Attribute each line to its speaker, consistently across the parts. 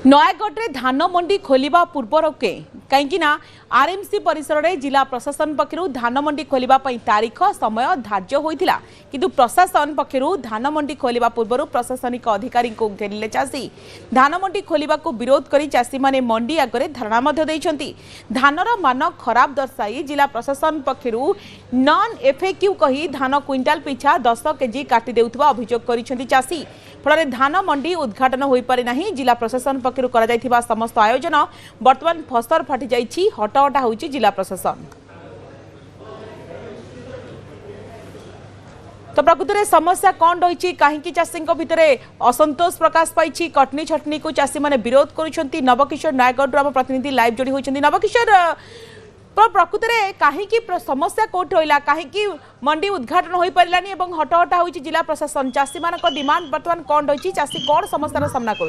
Speaker 1: नयागढ़ धान मंडी खोलिबा पूर्वर के कहीं आरएमसी परिसर में जिला प्रशासन पक्षरु धान मंडी खोलिबा पई तारीख समय धार्य होइथिला किंतु प्रशासन पक्षरु धान मंडी खोलिबा पूर्वर प्रशासनिक अधिकारी को घेरिले चाषी धान मंडी खोलिबा को विरोध करी चाषी माने मंडी आगरे धारणा मध्य दैछंती। धानर मान खराब दर्शाई जिला प्रशासन पक्षरु नॉन एफएक्यू कही धान क्विंटाल पिछा 10 केजी काटी देउथबा अभियोग करिसेंती चाषी। फल धान मंडी उद्घाटन हो पारे नहीं। जिला प्रशासन पक्षरु करा जायथिबा समस्त आयोजन वर्तमान फसर फाटी जाइछि। हटाहटा होइछि जिला प्रशासन। तो प्रकृत में समस्या कौन रही कहीं चाषी भितर असंतोष प्रकाश पाई कटनी छटनी को चाषी मैंने विरोध करुँच। नवकिशोर नयागढ़ आम प्रतिनिधि लाइव जोड़ी होती। नवकिशोर तो प्रकृत में कहीं समस्या कौट रहा कहीं मंडी उद्घाटन हो पारानी हटाहटा हो जिला प्रशासन चाषी मान डिमांड बर्तमान कौन रही चाषी कौन समस्या सामना कर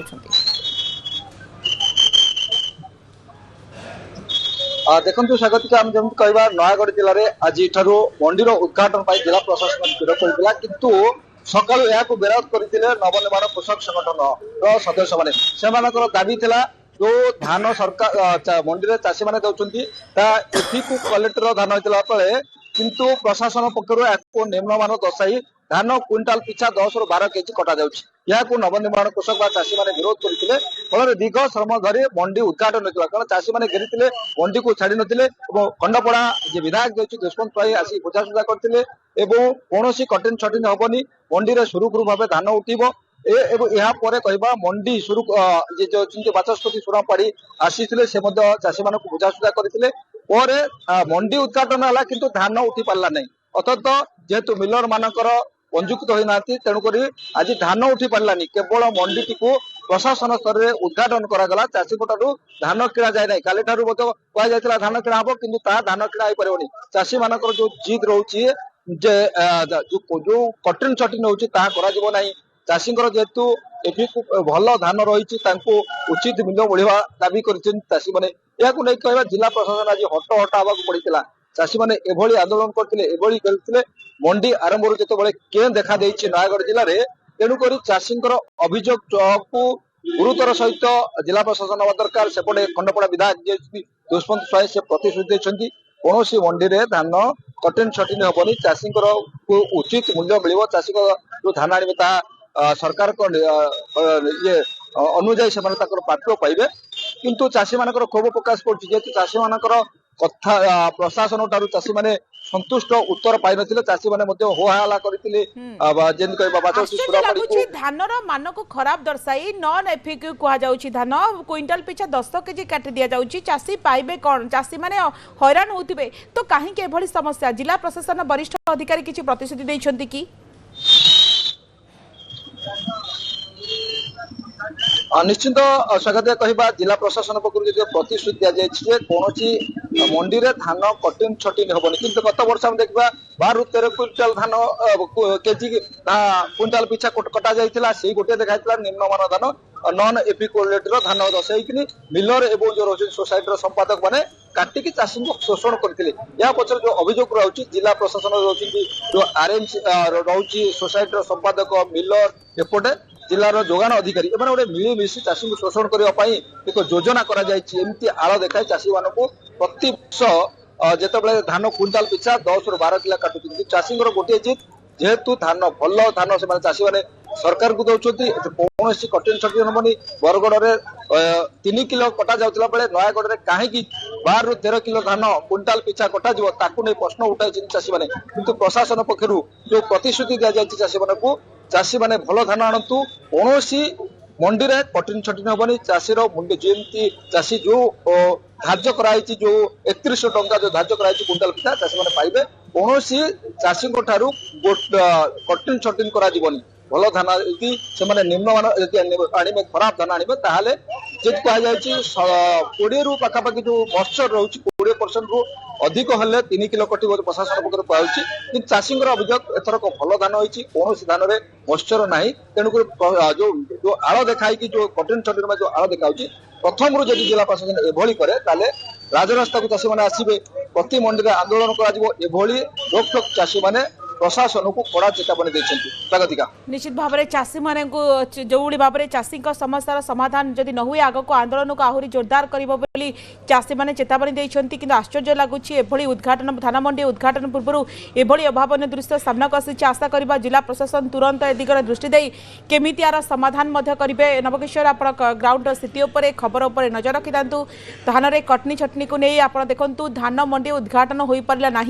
Speaker 2: देखु स्वागत आम जमी कह नयागढ़ जिले में आज मंडीर उद्घाटन जिला प्रशासन विरोध करता किंतु सका विरोध करते नवनिर्माण कृषक संगठन सदस्य मैंने दाबी था जो धान सरकार मंडी में चाषी मैंने दौरान को कलेक्टर धान होता बेले किंतु प्रशासन पक्षर निम्नमान दर्शाई धान क्विंटाल पिछा 10 ରୁ 12 केजी कटा जाऊँ नवनिर्माण कृषक चाषी मैंने विरोध करते फल दीर्घ श्रम धरी मंडी उद्घाटन होता कारण चाषी मैंने घेरी मंडी को छाड़ी नथिले खंडपड़ा जे विधायक जो दुष्मंत भाई आसी बुझासुझा करते कौन कटिन छटिन हेनी मंडी में सुरुखुरु भाव धान उठब यापर कहवा मंडी जो बाचस्पति सुरापाड़ी आसी से चाषी मान बुझासुझा करते मंडी उद्घाटन है किंतु धान उठी पारा नहीं अर्थात जेहेतु मिलर मानकर पंजीकृत होना तेणुक आज धान उठी पारानी केवल मंडी को प्रशासन स्तर में उद्घाटन करागला चाषी धान किणा जाए ना काली कहुला धान किणा हम कि धान किणा हो पारे चाषी मान जो जिद रोचे जो कटिन छटिन हो चाषी जेहेतु एफी भल धान रही उचित मूल्य बढ़ा दाबी कर चाषी मैंने नहीं कह जिला प्रशासन आज हटाहटा हवा पड़ा चाषी मैंने एभली आंदोलन करते मंडी आरंभ जो के देखा नयागढ़ जिले में तेणुक चाषी अभियोग को गुरुतर सहित जिला प्रशासन हवा दरकार सेपटे खंडपड़ा विधायक दुष्मंत स्वाई से प्रतिश्रुति देते कौन मंडी में धान कटिन छटिन हेनी चाषी उचित मूल्य मिल चाषी जो धान आने सरकार को ये अनुजाई से प्राप्य पाइबे किंतु चाषी मान क्षोभ प्रकाश कर चाषी मान कथा प्रशासन ठारू चाषी मैंने संतुष्ट उत्तर पाई नथिले चाषी माने मध्ये होहाला करथिले जेन कहबा बाचस्पति सुरापाड़ी को
Speaker 1: धानर मान को खराब दर्शाई नॉन एफएक्यू कहा जाउची धान क्विंटल पिछा 10 केजी काटी दिया जाउची चाषी पाइबे कोन चाषी माने हैरान होतिबे तो काहे के एभली समस्या जिला प्रशासन वरिष्ठ अधिकारी किछि प्रतिश्रुति दैछंती की
Speaker 2: निश्चित स्वागत कहवा जिला प्रशासन पक्ष जो प्रतिश्रुति दि जाए कौन मंडी में धान कटिन छटिन हेनी कि गत वर्ष आम देखा 12 ରୁ 13 क्विंटाल धान केजी क्विंटाल पिछा कटा जाता से गोटे देखा निम्नमान धान नॉन एफी क्वालिटी धान दर्शाई मिलर एवं जो रही सोसाइटी संपादक मैंने काटिकी चाषी को शोषण करते या पचर जो अभियोग रही जिला प्रशासन रही जो आरएमसी रही सोसाइटी संपादक मिलर एपटे जिलार जोगान अधिकारी एम गोटे मिलमिशी चाषी को शोषण करने एक योजना करमती आड़ देखाए चाषी मान प्रति वर्ष जिते धान क्विंटाल पिछा 10 ରୁ 12 किलो काटुच्च चाषी गोटे जिद जेहेतु धान भल धान से चाषी मैंने सरकार को दौरान कौन कटिन छटिन हेनी बरगढ़ में 3 किलो कटा जाता बेले नयागढ़ में कहीं 12 ରୁ 13 किलो धान क्विंटाल पिछा कटा नहीं प्रश्न उठाई चाषी मैंने किंतु प्रशासन पक्षर जो प्रतिश्रुति दि जाए चाषी मान को चाषी मैंने भल धान आणतु कौन मंडी में कटिन छटिन हेनी चाषीर मूल्य जमी चाषी जो धार्य कराई जो 3100 टंका जो धार्य कराई क्विंटाल पिछा चाषी मैंने पाइबे कौन चाषी ठारू कटिन छटिन कर भल धान से निम्नमान आने खराब धान आने जी कहुई 20 ରୁ पाखापाखि जो मॉइस्चर रही 20% ରୁ अधिक हेल्ले 3 किलो कट प्रशासन पक्ष कहुच्छी चाषी अभियोग एथरक भल धान होती कौन धान में मॉइस्चर ना तेणुक जो आड़ देखाई जो कटिन छटिन में जो आड़ देखा प्रथम रू जब जिला प्रशासन एभली करे राजरास्ता को चाषी मैंने आसवे प्रति मंडी में आंदोलन कर रोकठोक चाषी मैंने प्रशासन को कड़ा चेतावनी देछन्ति स्वागतिका।
Speaker 1: निश्चित भाव में चाषी मान जो भाव में चाषी समस्यार समाधान जदि न हुए आग को आंदोलन को आहरी जोरदार कर चाषी मैंने चेतावनी देते कि आश्चर्य लगुच एभली उद्घाटन धान मंडी उद्घाटन पूर्व एभली अभावन दृश्य सामना को आसी आशा करवा जिला प्रशासन तुरंत ए दिगरे दृष्टि दे केमिति यार समाधान करेंगे। नवकिशोर आप ग्राउंड स्थिति उपर खबर उपर नजर रखि था धान में कटनी छटनी को नहीं आप देखु धान मंडी उद्घाटन हो पारा ना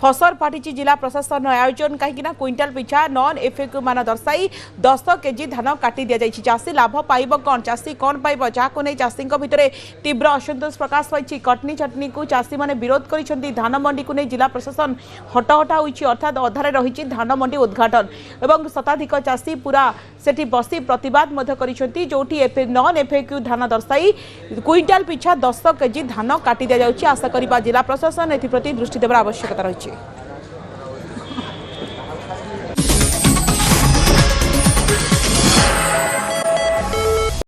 Speaker 1: फसर फाटी जिला प्रशासन आयोजन कहीं क्विंटाल पिछा नॉन एफएक्यू मान दर्शाई 10 केजी धान काटी दि जाए चाषी लाभ पाइब कौन चाषी कौन पाइब जहाँ नहीं चाषी भितर तीव्र असंतोष प्रकाश पाई कटनी छटनी को चाषी मैंने विरोध कर धान मंडी को नहीं जिला प्रशासन हटहटा होती अर्थात अधारे रही धान मंडी उद्घाटन और शताधिक चाषी पूरा सेठी बसी प्रतिवाद जो नॉन एफएक्यू धान दर्शाई क्विंटाल पिछा 10 केजी धान काटी दि जाए आशा करवा जिला प्रशासन एप्रति दृष्टि देवार आवश्यकता रही।